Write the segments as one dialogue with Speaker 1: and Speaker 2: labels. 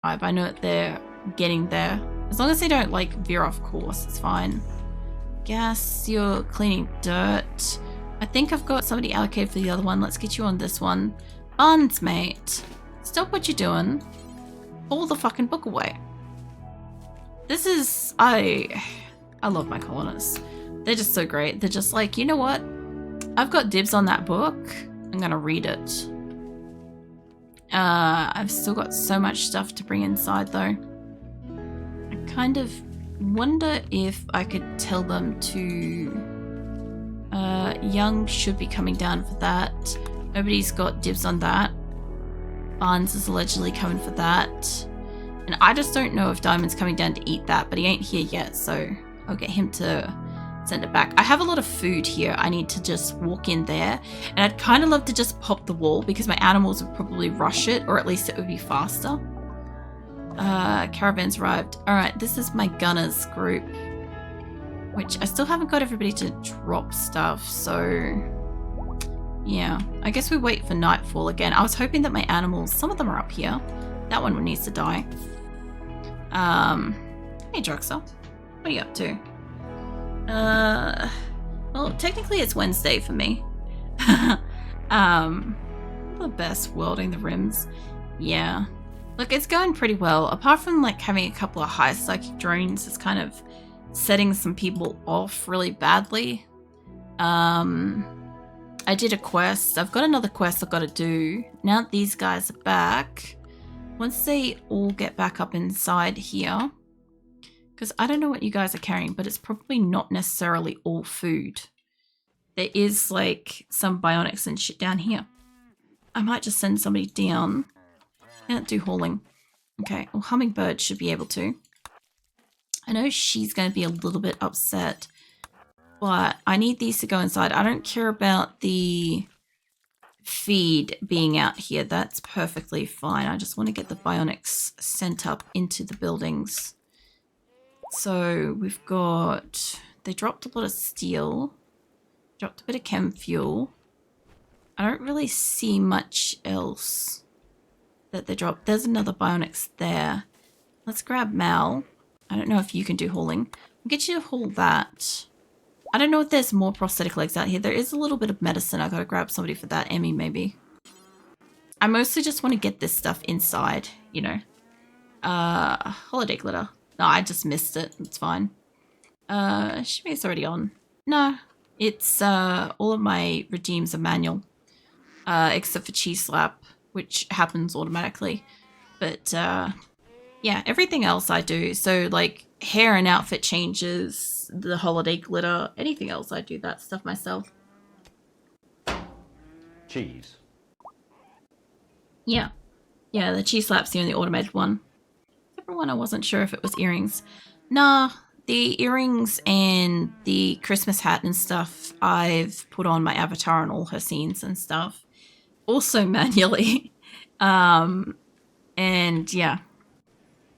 Speaker 1: I know that they're getting there. As long as they don't like veer off course, it's fine. Gas, you're cleaning dirt. I think I've got somebody allocated for the other one. Let's get you on this one. Buns, mate. Stop what you're doing. Pull the fucking book away. This is... I love my colonists. They're just so great. They're just like, you know what? I've got dibs on that book. I'm gonna read it. I've still got so much stuff to bring inside though. I kind of wonder if I could tell them to... Young should be coming down for that. Nobody's got dibs on that. Barnes is allegedly coming for that. And I just don't know if Diamond's coming down to eat that, but he ain't here yet, so I'll get him to send it back. I have a lot of food here. I need to just walk in there. And I'd kind of love to just pop the wall because my animals would probably rush it, or at least it would be faster. Caravans arrived. Alright, this is my gunners group, which I still haven't got everybody to drop stuff, so yeah. I guess we wait for nightfall again. I was hoping that my animals, some of them are up here. That one needs to die. Hey Druxel, what are you up to? Well, technically it's Wednesday for me. The best welding the rims. Yeah. Look, it's going pretty well. Apart from like having a couple of high psychic drones, it's kind of setting some people off really badly. I did a quest. I've got another quest I've got to do. Now that these guys are back, once they all get back up inside here, because I don't know what you guys are carrying, but it's probably not necessarily all food. There is like some bionics and shit down here. I might just send somebody down. Can't do hauling. Okay, well, Hummingbird should be able to. I know she's going to be a little bit upset, but I need these to go inside. I don't care about the feed being out here. That's perfectly fine. I just want to get the bionics sent up into the buildings. So we've got... They dropped a lot of steel. Dropped a bit of chem fuel. I don't really see much else that they dropped. There's another bionics there. Let's grab Mal. I don't know if you can do hauling. We'll get you to haul that. I don't know if there's more prosthetic legs out here. There is a little bit of medicine. I gotta grab somebody for that. Emmy, maybe. I mostly just want to get this stuff inside, you know. Holiday glitter. No, I just missed it. It's fine. Shimmy's already on. No, it's, all of my regimes are manual. Except for Cheese Slap, which happens automatically. But, yeah, everything else I do. So, like, hair and outfit changes, the holiday glitter, anything else I do that stuff myself.
Speaker 2: Cheese.
Speaker 1: Yeah. Yeah, the Cheese Slap's the only automated one. Everyone, I wasn't sure if it was earrings. Nah, the earrings and the Christmas hat and stuff, I've put on my avatar and all her scenes and stuff. Also manually. And yeah.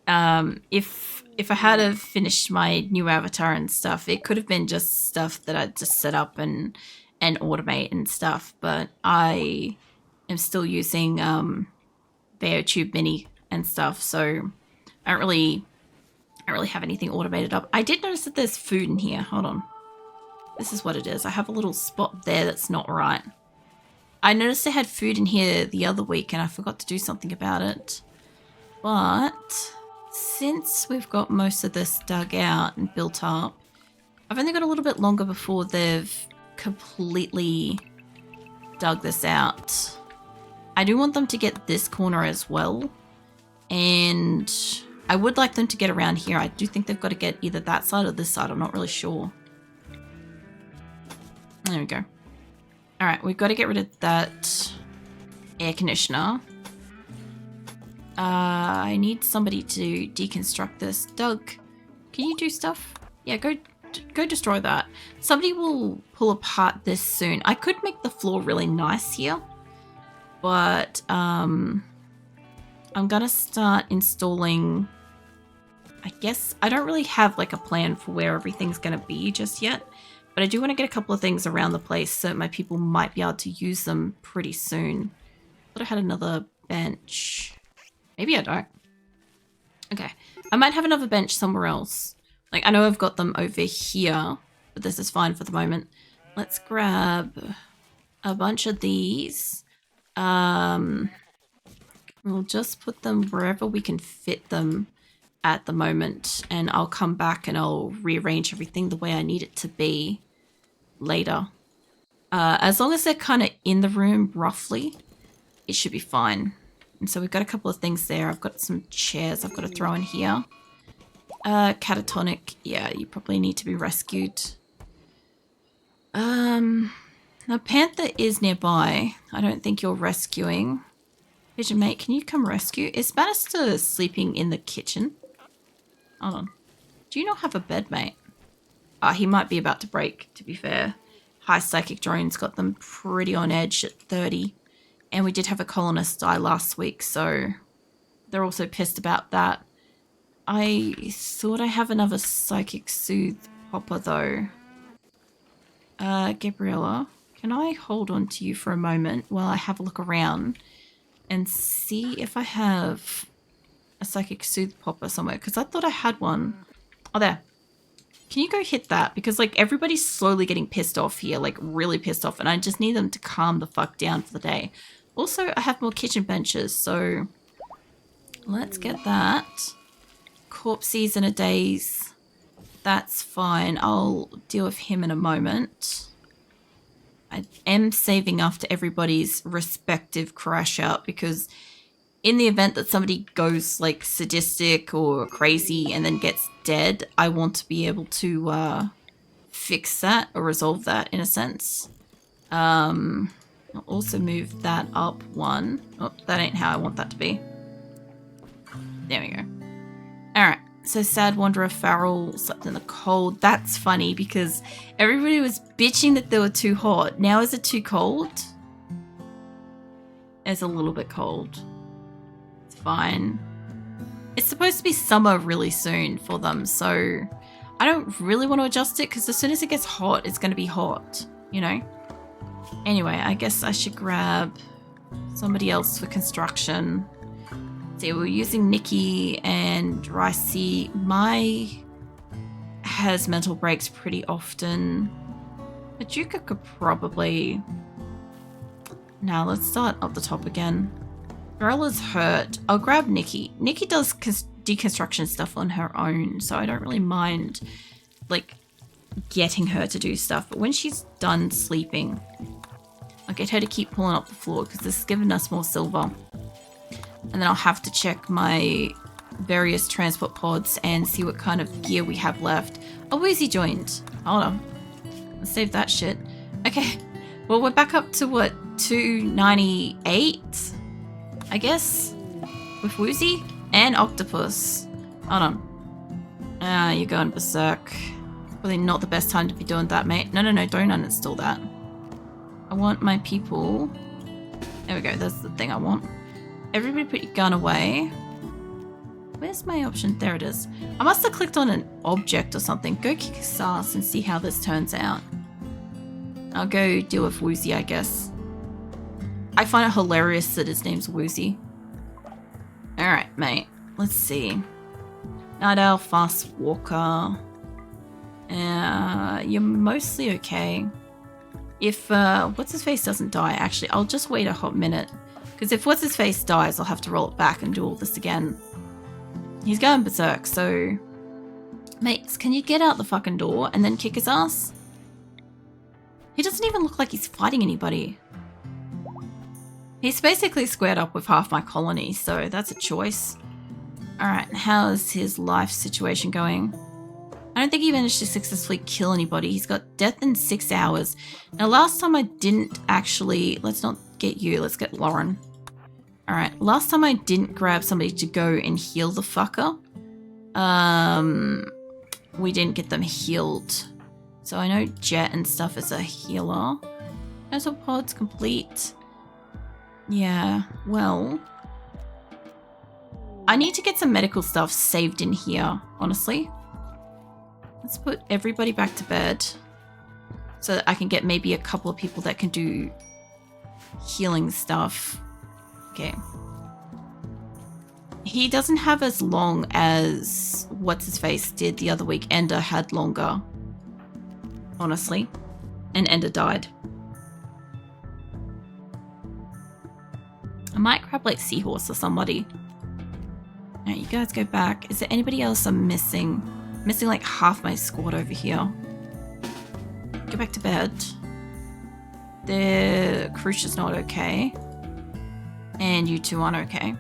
Speaker 1: If I had have finished my new avatar and stuff, it could have been just stuff that I'd just set up and automate and stuff, but I am still using Tube Mini and stuff, so I don't really have anything automated up. I did notice that there's food in here. Hold on. This is what it is. I have a little spot there that's not right. I noticed they had food in here the other week and I forgot to do something about it. But since we've got most of this dug out and built up, I've only got a little bit longer before they've completely dug this out. I do want them to get this corner as well. And I would like them to get around here. I do think they've got to get either that side or this side. I'm not really sure. There we go. Alright, we've got to get rid of that air conditioner. I need somebody to deconstruct this. Doug, can you do stuff? Yeah, go destroy that. Somebody will pull apart this soon. I could make the floor really nice here, but I'm gonna start installing... I guess I don't really have like a plan for where everything's gonna be just yet, but I do want to get a couple of things around the place so my people might be able to use them pretty soon. Thought I had another bench. Maybe I don't. Okay. I might have another bench somewhere else. Like, I know I've got them over here, but this is fine for the moment. Let's grab a bunch of these. We'll just put them wherever we can fit them at the moment, and I'll come back and I'll rearrange everything the way I need it to be later. As long as they're kind of in the room roughly, it should be fine. And so we've got a couple of things there. I've got some chairs I've got to throw in here. Catatonic, yeah, you probably need to be rescued. Now Panther is nearby. I don't think you're rescuing. Pigeon mate, can you come rescue? Is Bannister sleeping in the kitchen? Hold on. Do you not have a bed, mate? He might be about to break, to be fair. High psychic drones got them pretty on edge at 30. And we did have a colonist die last week, so they're also pissed about that. I thought I have another psychic soothe popper, though. Gabriella, can I hold on to you for a moment while I have a look around and see if I have a psychic soothe popper somewhere? Because I thought I had one. Oh, there. Can you go hit that? Because, like, everybody's slowly getting pissed off here, like, really pissed off, and I just need them to calm the fuck down for the day. Also, I have more kitchen benches, so let's get that. Corpses in a daze. That's fine. I'll deal with him in a moment. I am saving after everybody's respective crash out, because in the event that somebody goes like sadistic or crazy and then gets dead, I want to be able to fix that or resolve that in a sense. I'll also move that up one. Oh, that ain't how I want that to be. There we go. Alright, so Sad Wanderer Farrell slept in the cold. That's funny because everybody was bitching that they were too hot. Now is it too cold? It's a little bit cold. It's fine. It's supposed to be summer really soon for them, so I don't really want to adjust it because as soon as it gets hot, it's going to be hot, you know? Anyway, I guess I should grab somebody else for construction. See, we're using Nikki and Ricey. My has mental breaks pretty often. Paducah could probably... Now let's start up the top again. Berella's hurt. I'll grab Nikki. Nikki does deconstruction stuff on her own, so I don't really mind, like, getting her to do stuff. But when she's done sleeping, I'll get her to keep pulling up the floor because this is giving us more silver. And then I'll have to check my various transport pods and see what kind of gear we have left. Oh, woozy joined. Hold on. Let's save that shit. Okay. Well, we're back up to, what, 298? I guess? With Woozy and Octopus. Hold on. You're going berserk. Probably not the best time to be doing that, mate. No, don't uninstall that. I want my people... There we go, that's the thing I want. Everybody put your gun away. Where's my option? There it is. I must have clicked on an object or something. Go kick his ass and see how this turns out. I'll go deal with Woozy, I guess. I find it hilarious that his name's Woozy. Alright, mate. Let's see. Night Owl, Fast Walker. You're mostly okay. If What's-His-Face doesn't die, actually, I'll just wait a hot minute. Because if What's-His-Face dies, I'll have to roll it back and do all this again. He's going berserk, so... Mates, can you get out the fucking door and then kick his ass? He doesn't even look like he's fighting anybody. He's basically squared up with half my colony, so that's a choice. Alright, how's his life situation going? I don't think he managed to successfully kill anybody. He's got death in 6 hours. Now, last time I didn't actually... Let's not get you. Let's get Lauren. Alright, last time I didn't grab somebody to go and heal the fucker. We didn't get them healed. So I know Jet and stuff is a healer. Nasal pods complete. Yeah, well... I need to get some medical stuff saved in here, honestly. Let's put everybody back to bed so that I can get maybe a couple of people that can do healing stuff. Okay. He doesn't have as long as what's-his-face did the other week. Ender had longer, honestly. And Ender died. I might grab like Seahorse or somebody. Alright, you guys go back. Is there anybody else I'm missing? Missing like half my squad over here. Go back to bed. The Crucia's not okay. And you two aren't okay.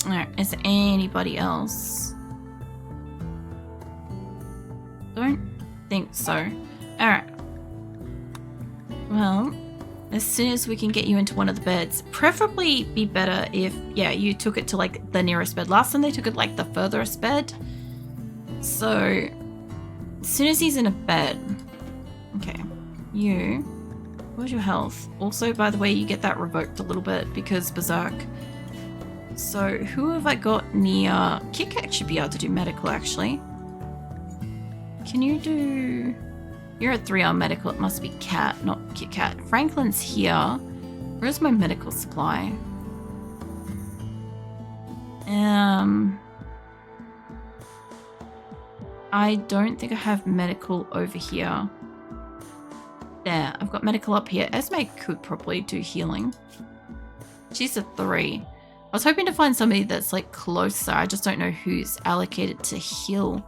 Speaker 1: Alright, is there anybody else? Don't think so. Alright. Well, as soon as we can get you into one of the beds, preferably be better if, yeah, you took it to like the nearest bed. Last time they took it like the furthest bed. So, as soon as he's in a bed. Okay, you. Where's your health? Also, by the way, you get that revoked a little bit because Berserk. So, who have I got near? Kit Kat should be able to do medical, actually. Can you do... You're at 3 on medical. It must be Cat, not Kit Kat. Franklin's here. Where's my medical supply? I don't think I have medical over here. There, I've got medical up here. Esme could probably do healing. She's a 3. I was hoping to find somebody that's like closer. I just don't know who's allocated to heal.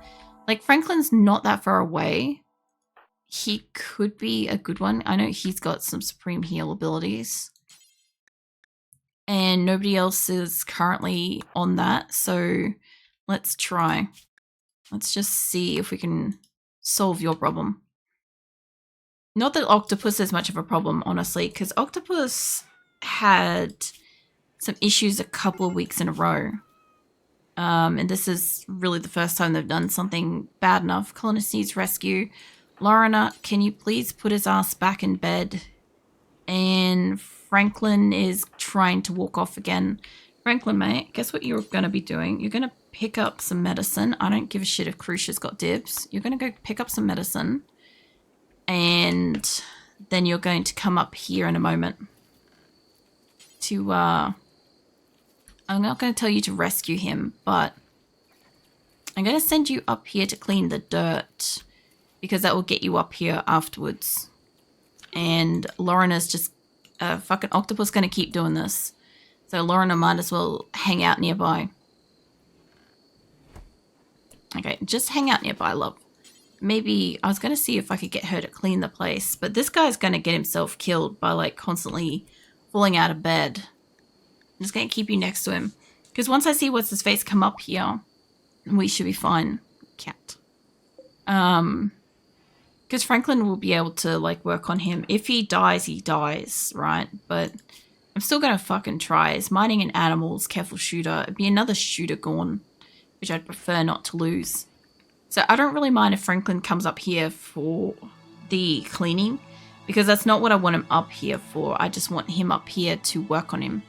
Speaker 1: Like Franklin's not that far away. He could be a good one. I know he's got some supreme heal abilities. And nobody else is currently on that. So let's try. Let's just see if we can solve your problem. Not that Octopus is much of a problem, honestly, because Octopus had some issues a couple of weeks in a row. And this is really the first time they've done something bad enough. Colonist needs rescue. Lorna, can you please put his ass back in bed? And Franklin is trying to walk off again. Franklin, mate, guess what you're going to be doing? You're going to pick up some medicine. I don't give a shit if Crucia's got dibs. You're going to go pick up some medicine. And then you're going to come up here in a moment. To, I'm not going to tell you to rescue him, but I'm going to send you up here to clean the dirt. Because that will get you up here afterwards. And Lorna's just fucking Octopus going to keep doing this. So Lorna might as well hang out nearby. Okay, just hang out nearby, love. Maybe I was going to see if I could get her to clean the place. But this guy's going to get himself killed by like constantly falling out of bed. I'm just going to keep you next to him. Because once I see what's his face come up here, we should be fine. Cat. Because Franklin will be able to like work on him. If he dies, right? But I'm still going to fucking try. It's mining and animals, careful shooter. It'd be another shooter gone, which I'd prefer not to lose. So I don't really mind if Franklin comes up here for the cleaning, because that's not what I want him up here for. I just want him up here to work on him.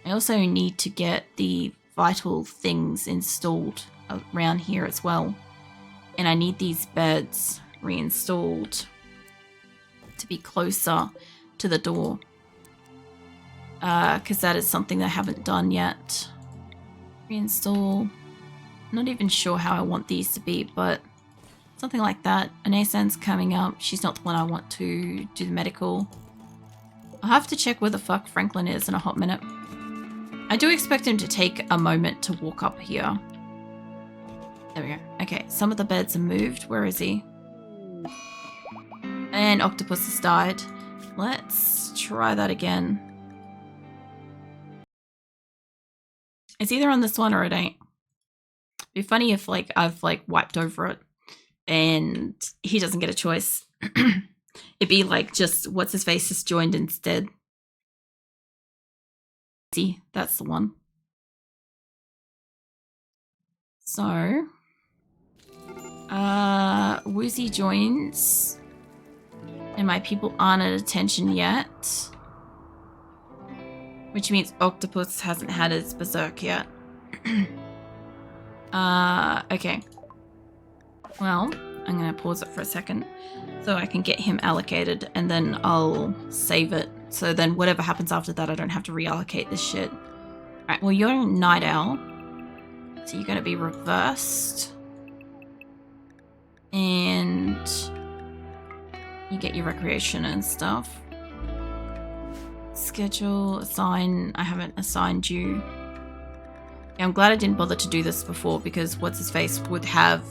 Speaker 1: I also need to get the vital things installed around here as well. And I need these beds reinstalled to be closer to the door. Because that is something I haven't done yet. Reinstall. Not even sure how I want these to be, but something like that. Anasan's coming up. She's not the one I want to do the medical. I'll have to check where the fuck Franklin is in a hot minute. I do expect him to take a moment to walk up here. There we go. Okay, some of the beds are moved. Where is he? And Octopus has died. Let's try that again. It's either on this one or it ain't. It'd be funny if like I've like wiped over it and he doesn't get a choice. It'd be like just what's his face is joined instead. See, that's the one. So Woozy joins and my people aren't at attention yet, which means Octopus hasn't had his berserk yet. Okay. Well, I'm gonna pause it for a second so I can get him allocated and then I'll save it. So then whatever happens after that, I don't have to reallocate this shit. Alright, well, you're a night owl. So you're going to be reversed. And you get your recreation and stuff. Schedule, assign. I haven't assigned you. Yeah, I'm glad I didn't bother to do this before because what's-his-face would have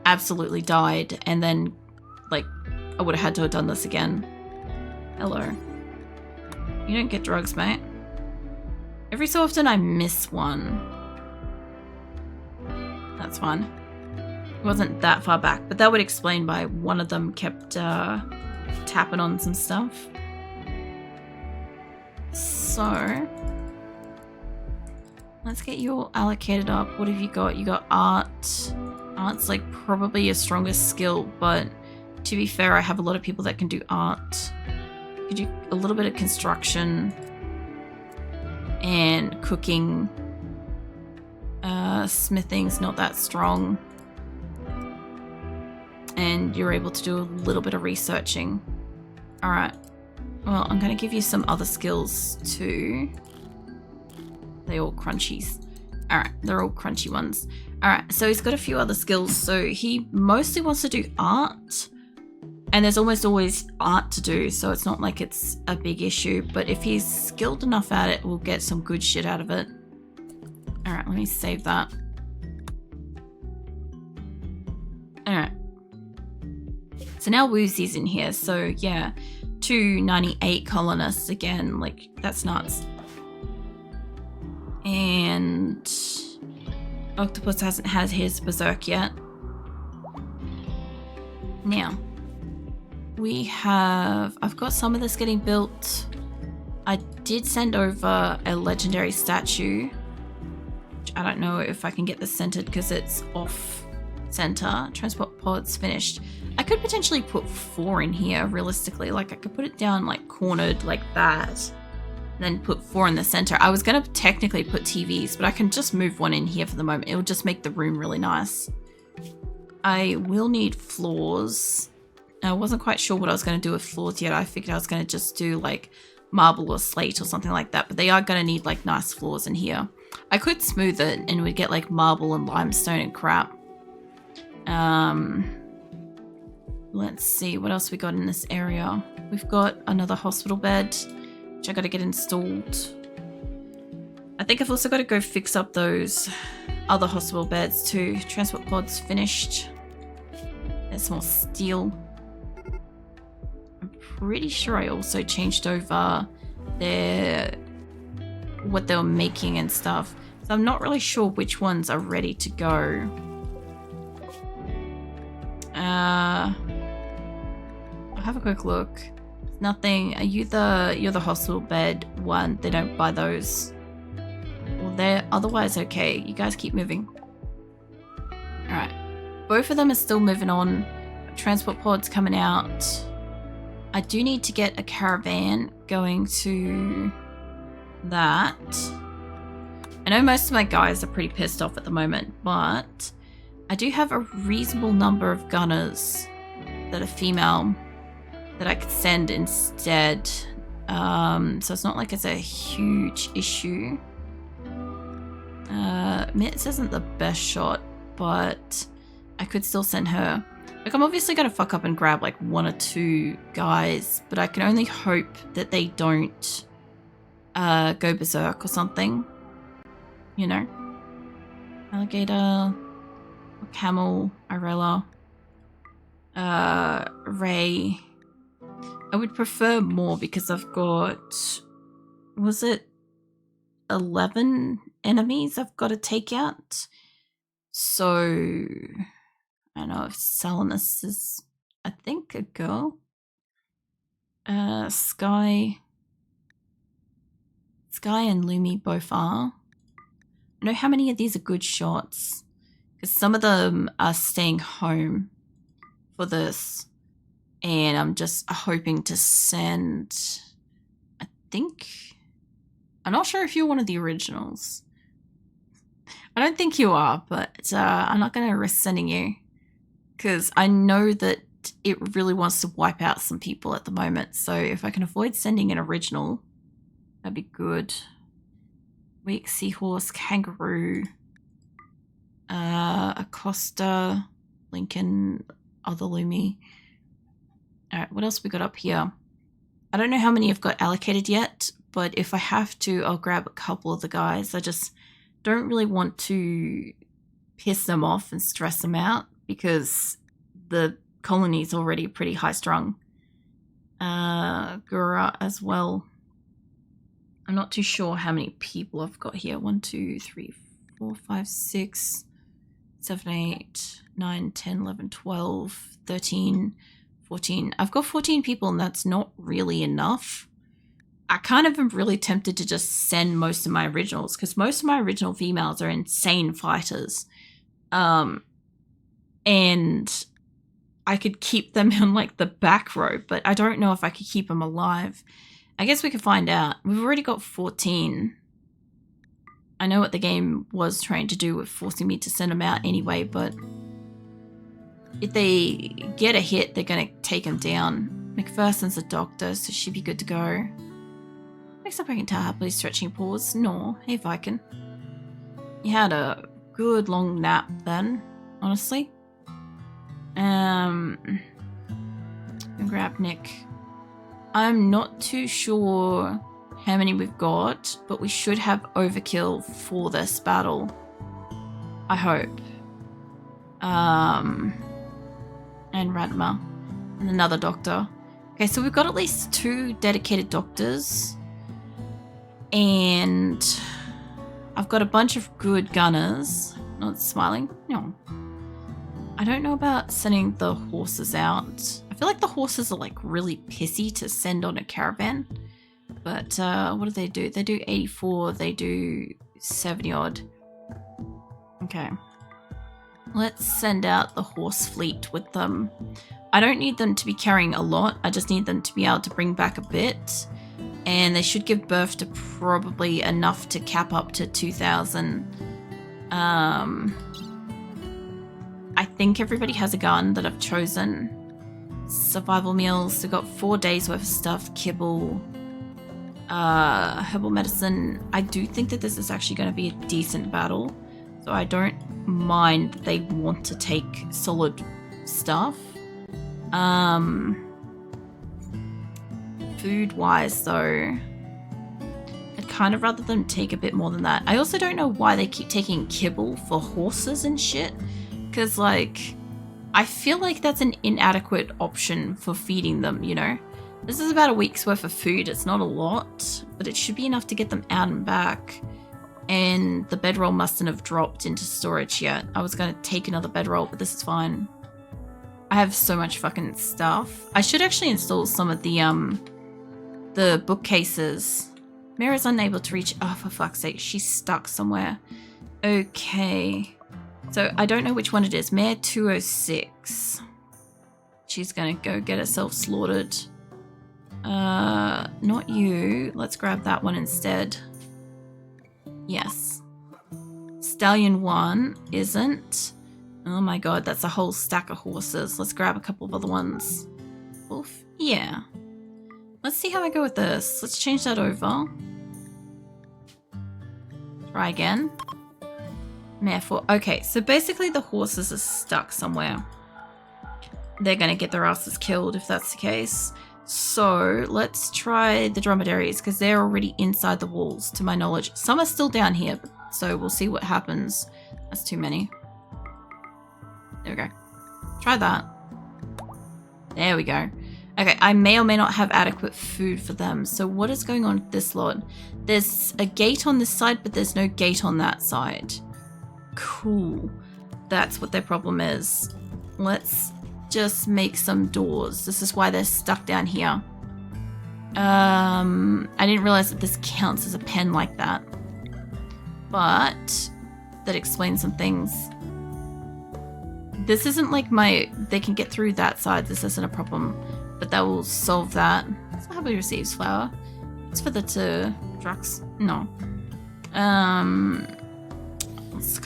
Speaker 1: absolutely died and then, like, I would have had to have done this again. Hello. You don't get drugs, mate. Every so often I miss one. That's fine. It wasn't that far back, but that would explain why one of them kept tapping on some stuff. So, let's get you all allocated up. What have you got? You got art. Art's like probably your strongest skill, but to be fair, I have a lot of people that can do art. You could do a little bit of construction and cooking. Smithing's not that strong. And you're able to do a little bit of researching. Alright. Well, I'm going to give you some other skills too. They're all crunchies. Alright, they're all crunchy ones. Alright, so he's got a few other skills. So he mostly wants to do art. And there's almost always art to do, so it's not like it's a big issue. But if he's skilled enough at it, we'll get some good shit out of it. Alright, let me save that. Alright. So now Woozy's in here, so yeah. 298 colonists again, like, that's nuts. And Octopus hasn't had his berserk yet. Now, I've got some of this getting built. I did send over a legendary statue. Which I don't know if I can get this centered because it's off center. Transport pod's finished. I could potentially put 4 in here realistically. Like I could put it down like cornered like that. Then put 4 in the center. I was going to technically put TVs, but I can just move 1 in here for the moment. It'll just make the room really nice. I will need floors. I wasn't quite sure what I was going to do with floors yet. I figured I was going to just do like marble or slate or something like that, but they are going to need like nice floors in here. I could smooth it and we'd get like marble and limestone and crap. Let's see what else we got in this area. We've got another hospital bed, which I got to get installed. I think I've also got to go fix up those other hospital beds too. Transport pod's finished. There's some more steel. I'm pretty sure I also changed over what they were making and stuff. So I'm not really sure which ones are ready to go. I'll have a quick look. Nothing. Are you're the hospital bed one? They don't buy those. Well, they're otherwise okay. You guys keep moving. Alright. Both of them are still moving on. Transport pod's coming out. I do need to get a caravan going to that. I know most of my guys are pretty pissed off at the moment, but I do have a reasonable number of gunners that are female that I could send instead. So it's not like it's a huge issue. Mitz isn't the best shot, but I could still send her. Like, I'm obviously going to fuck up and grab like 1 or 2 guys, but I can only hope that they don't go berserk or something. You know? Alligator, camel, Irella, Ray. I would prefer more because I've got, was it 11 enemies I've got to take out? So, I don't know if Salinus is, I think, a girl. Sky and Lumi both are. I know how many of these are good shots. Because some of them are staying home for this. And I'm just hoping to send, I think, I'm not sure if you're one of the originals. I don't think you are, but I'm not going to risk sending you. Because I know that it really wants to wipe out some people at the moment. So if I can avoid sending an original, that'd be good. weak seahorse, kangaroo, Acosta, Lincoln, other Lumi. Alright, what else we got up here? I don't know how many I've got allocated yet, but if I have to, I'll grab a couple of the guys. I just don't really want to piss them off and stress them out because the colony's already pretty high strung. Gura as well. I'm not too sure how many people I've got here. 1, 2, 3, 4, 5, 6, 7, 8, 9, 10, 11, 12, 13, 14. I've got 14 people and that's not really enough. I kind of am really tempted to just send most of my originals because most of my original females are insane fighters. And I could keep them in like the back row, but I don't know if I could keep them alive. I guess we could find out. We've already got 14. I know what the game was trying to do with forcing me to send them out anyway, but if they get a hit, they're going to take them down. McPherson's a doctor, so she'd be good to go. Next up I can tell happily stretching paws. No, hey Viking. You had a good long nap then, honestly. And grab Nick. I'm not too sure how many we've got, but we should have overkill for this battle. I hope. And Radma. And another doctor. Okay, so we've got at least 2 dedicated doctors. And I've got a bunch of good gunners. Not smiling. No. I don't know about sending the horses out. I feel like the horses are like really pissy to send on a caravan. But what do? They do 84, they do 70 odd. Okay. Let's send out the horse fleet with them. I don't need them to be carrying a lot. I just need them to be able to bring back a bit. And they should give birth to probably enough to cap up to 2,000. I think everybody has a gun that I've chosen. Survival meals. We've got 4 days worth of stuff. Kibble. Herbal medicine. I do think that this is actually going to be a decent battle. So I don't mind that they want to take solid stuff. Food-wise, though, I'd kind of rather them take a bit more than that. I also don't know why they keep taking kibble for horses and shit. Because, like, I feel like that's an inadequate option for feeding them, you know? This is about a week's worth of food. It's not a lot, but it should be enough to get them out and back. And the bedroll mustn't have dropped into storage yet. I was going to take another bedroll, but this is fine. I have so much fucking stuff. I should actually install some of the bookcases. Mira's unable to reach... Oh, for fuck's sake. She's stuck somewhere. Okay. So I don't know which one it is. Mare 206. She's going to go get herself slaughtered. Not you. Let's grab that one instead. Yes. Stallion 1 isn't. Oh my god, that's a whole stack of horses. Let's grab a couple of other ones. Wolf? Yeah. Let's see how I go with this. Let's change that over. Try again. Mare 4. Okay, so basically the horses are stuck somewhere. They're going to get their asses killed if that's the case. So let's try the dromedaries because they're already inside the walls to my knowledge. Some are still down here, so we'll see what happens. That's too many. There we go. Try that. There we go. Okay, I may or may not have adequate food for them. So what is going on with this lot? There's a gate on this side, but there's no gate on that side. Cool. That's what their problem is. Let's just make some doors. This is why they're stuck down here. I didn't realize that this counts as a pen like that. But that explains some things. This isn't like they can get through that side. This isn't a problem. But that will solve that. So happily receives flour. It's for the trucks. No. Let's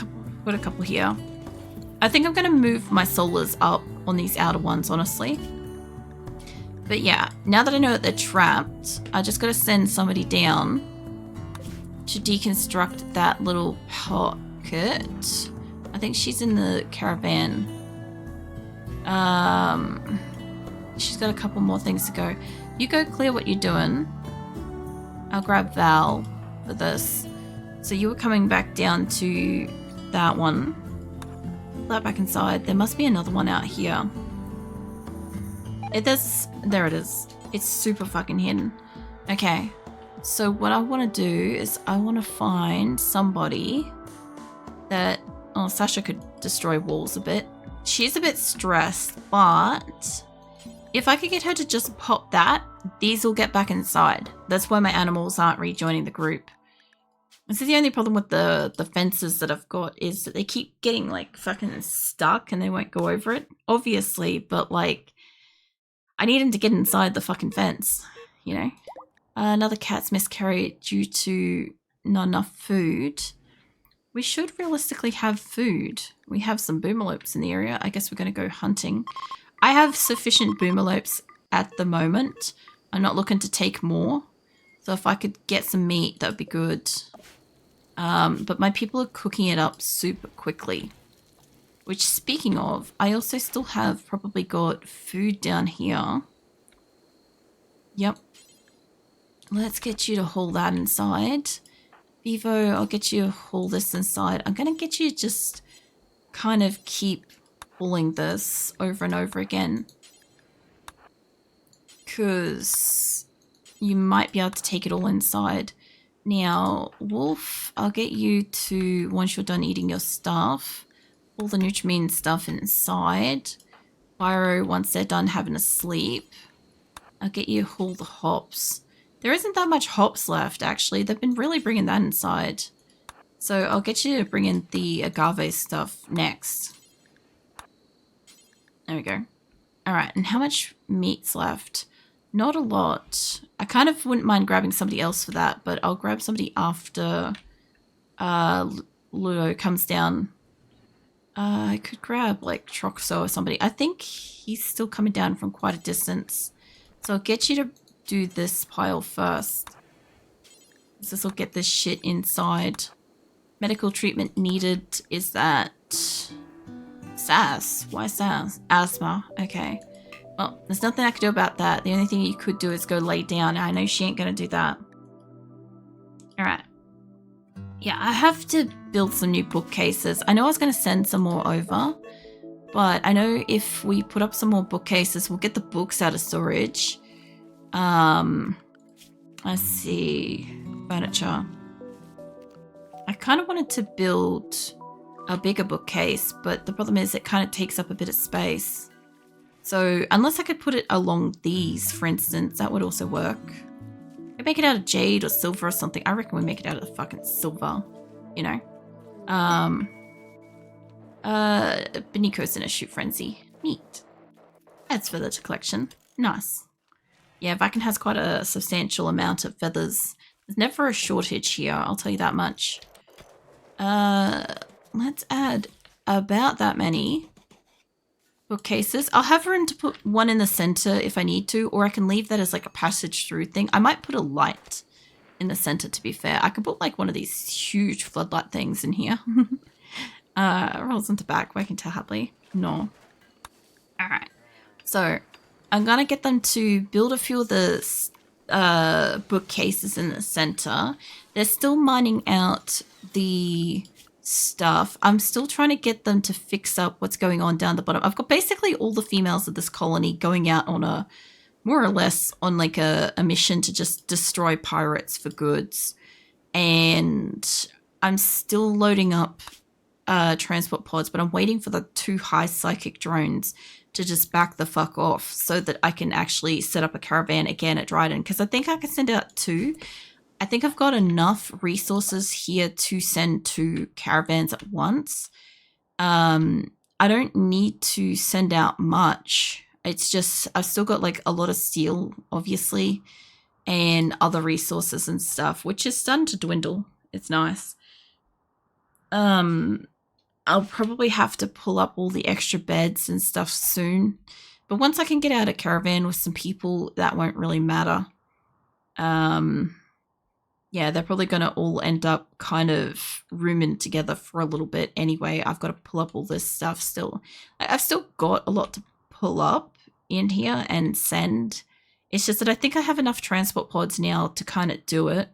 Speaker 1: put a couple here. I think I'm going to move my solars up on these outer ones, honestly. But yeah, now that I know that they're trapped, I just got to send somebody down to deconstruct that little pocket. I think she's in the caravan. She's got a couple more things to go. You go clear what you're doing. I'll grab Val for this. So you were coming back down to that one. Pull that back inside. There must be another one out here. There it is. It's super fucking hidden. Okay. So what I want to do is I want to find somebody that... Oh, Sasha could destroy walls a bit. She's a bit stressed, but if I could get her to just pop that, these will get back inside. That's why my animals aren't rejoining the group. This is the only problem with the fences that I've got is that they keep getting like fucking stuck and they won't go over it. Obviously, but like I need them to get inside the fucking fence, you know? Another cat's miscarried due to not enough food. We should realistically have food. We have some boomalopes in the area. I guess we're going to go hunting. I have sufficient boomalopes at the moment. I'm not looking to take more. So if I could get some meat, that would be good. But my people are cooking it up super quickly. Which, speaking of, I also still have probably got food down here. Yep. Let's get you to haul that inside. Vivo, I'll get you to haul this inside. I'm going to get you to just kind of keep pulling this over and over again. Because you might be able to take it all inside. Now, Wolf, I'll get you to, once you're done eating your stuff, all the Nutrimine stuff inside. Pyro, once they're done having a sleep, I'll get you to haul the hops. There isn't that much hops left, actually. They've been really bringing that inside. So I'll get you to bring in the agave stuff next. There we go. All right, and how much meat's left? Not a lot. I kind of wouldn't mind grabbing somebody else for that, but I'll grab somebody after Ludo comes down. I could grab like Troxo or somebody. I think he's still coming down from quite a distance. So I'll get you to do this pile first. This will get this shit inside. Medical treatment needed is that SAS. Why SAS? Asthma. Okay. Well, there's nothing I can do about that. The only thing you could do is go lay down. I know she ain't gonna do that. Alright. Yeah, I have to build some new bookcases. I know I was gonna send some more over, but I know if we put up some more bookcases, we'll get the books out of storage. Let's see. Furniture. I kind of wanted to build a bigger bookcase, but the problem is it kind of takes up a bit of space. So unless I could put it along these, for instance, that would also work. I'd make it out of jade or silver or something. I reckon we make it out of the fucking silver, you know. Beniko's in a shoot frenzy. Neat. Adds feather to collection. Nice. Yeah, Vacan has quite a substantial amount of feathers. There's never a shortage here, I'll tell you that much. Let's add about that many bookcases. I'll have room to put one in the center if I need to, or I can leave that as like a passage through thing. I might put a light in the center, to be fair. I could put like one of these huge floodlight things in here. Rolls into back, working to happily. No. Alright. So I'm gonna get them to build a few of the bookcases in the center. They're still mining out the stuff. I'm still trying to get them to fix up what's going on down the bottom. I've got basically all the females of this colony going out on a more or less on like a mission to just destroy pirates for goods. And I'm still loading up transport pods, but I'm waiting for the 2 high psychic drones to just back the fuck off so that I can actually set up a caravan again at Dryden, because I think I can send out 2. I think I've got enough resources here to send 2 caravans at once. I don't need to send out much. It's just I've still got like a lot of steel, obviously, and other resources and stuff, which is starting to dwindle. It's nice. I'll probably have to pull up all the extra beds and stuff soon. But once I can get out a caravan with some people, that won't really matter. yeah, they're probably going to all end up kind of rooming together for a little bit anyway. I've got to pull up all this stuff still. I've still got a lot to pull up in here and send. It's just that I think I have enough transport pods now to kind of do it.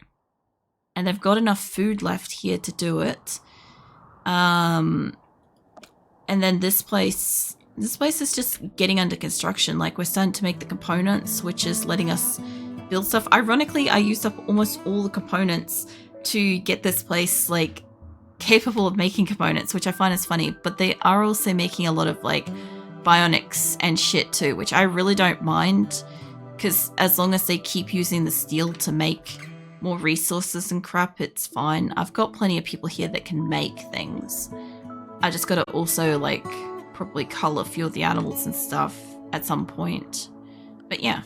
Speaker 1: And they've got enough food left here to do it. And then this place is just getting under construction. Like, we're starting to make the components, which is letting us build stuff. Ironically, I used up almost all the components to get this place, like, capable of making components, which I find is funny. But they are also making a lot of, like, bionics and shit too, which I really don't mind, because as long as they keep using the steel to make more resources and crap, it's fine. I've got plenty of people here that can make things. I just gotta also, like, probably cull a few of the animals and stuff at some point. But yeah,